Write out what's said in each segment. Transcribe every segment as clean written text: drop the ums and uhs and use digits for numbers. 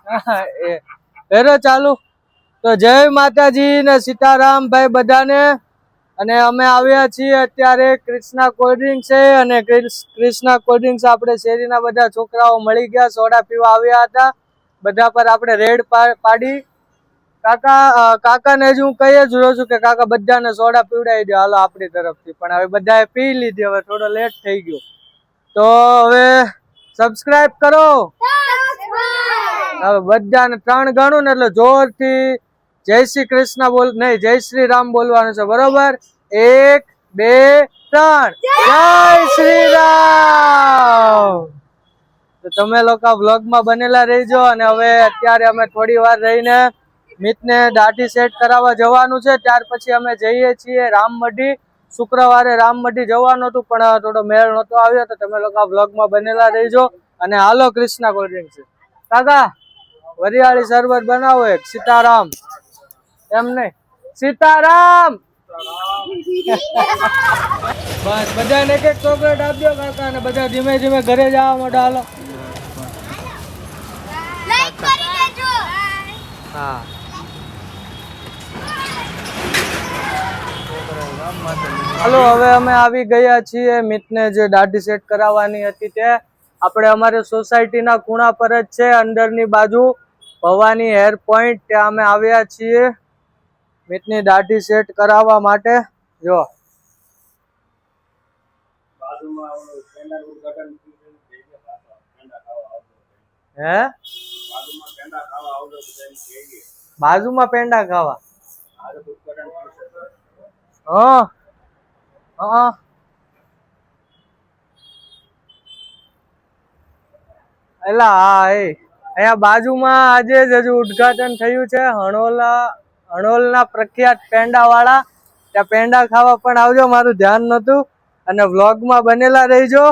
હેરો ચાલુ. તો જય માતાજી ને સીતારામ ભાઈ બધાને. અને અમે આવ્યા છીએ અત્યારે કૃષ્ણા કોલ્ડ ડ્રિંક છે અને કૃષ્ણા કોલ્ડ ડ્રિંક્સ આપણે શેરીના બધા છોકરાઓ મળી ગયા, સોડા પીવા આવ્યા હતા. બધા પર આપણે રેડ પાડી. કાકાને જ હું કહી જ રહ્યો છું કે કાકા બધાને સોડા પીવડાવી દો હાલો આપણી તરફથી. પણ હવે બધાએ પી લીધી, હવે થોડો લેટ થઈ ગયો. તો હવે સબસ્ક્રાઇબ કરો. હવે બધાને 3 ગણું ને એટલે જોરથી જય શ્રી કૃષ્ણ બોલ નહીં, જય શ્રી રામ બોલવાનું છે, બરોબર? 1 2 3 જય શ્રી રામ. તો તમે લોકો વ્લોગમાં બનેલા રહેજો. અને હવે અત્યારે અમે થોડી વાર રહીને મિતને દાઢી સેટ કરાવવા જવાનું છે. ત્યાર પછી અમે જઈએ છીએ રામમઢી. શુક્રવારે રામમઢી જવાનું હતું પણ થોડો મેળ નહોતો આવ્યો, તો તમે લોકો વ્લોગમાં બનેલા રહેજો. અને હાલો કૃષ્ણા કોલ્ડ ડ્રિંક છે. કાકા વરિયાળી શરબત બનાવો એક. સીતારામ. એમ નહીં, સીતારામ. બસ બધાને એક ચોકલેટ આપજો કાકા, અને બધા ધીમે ધીમે ઘરે જવા માટે હાલો. હા હાલો, હવે અમે આવી ગયા છીએ મિતને જે દાઢી સેટ કરાવવાની હતી તે. આપણે અમારી સોસાયટીના ખૂણા પર જ છે, અંદરની બાજુ ભવાની હેર પોઈન્ટ. ત્યાં અમે આવ્યા છીએ મિતની દાઢી સેટ કરાવવા માટે. જો હે બાજુમાં પેંડા ખાવા. એલા હા, અહીંયા બાજુમાં આજે જ હજુ ઉદ્ઘાટન થયું છે હણોલના પ્રખ્યાત પેંડા વાળા. ત્યાં પેંડા ખાવા પણ આવજો, મારું ધ્યાન નતું. અને વ્લોગમાં બનેલા રહેજો.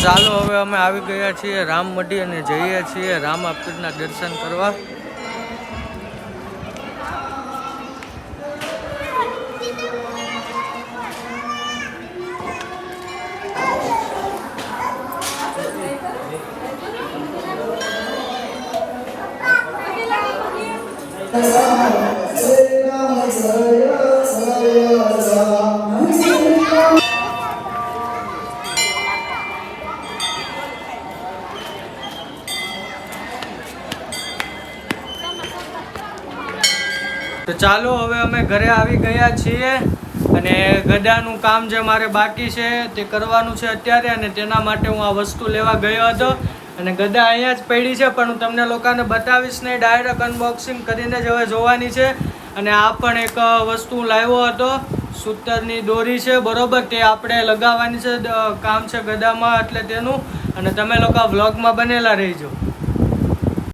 ચાલો હવે અમે આવી ગયા છીએ રામમઢી અને જઈએ છીએ રામાપીરના દર્શન કરવા. તો ચાલો હવે અમે ઘરે આવી ગયા છીએ અને ગદાનું કામ જે મારે બાકી છે તે કરવાનું છે અત્યારે, અને તેના માટે હું આ વસ્તુ લેવા ગયો હતો. અને ગદા અહીંયા જ પડી છે, પણ હું તમને લોકોને બતાવીશ નહીં, ડાયરેક્ટ અનબોક્સિંગ કરીને જ હવે જોવાની છે. અને આ પણ એક વસ્તુ હું લાવ્યો હતો, સૂતરની દોરી છે બરોબર, તે આપણે લગાવવાની છે, કામ છે ગદામાં એટલે તેનું. અને તમે લોકો વ્લોગમાં બનેલા રહીજો.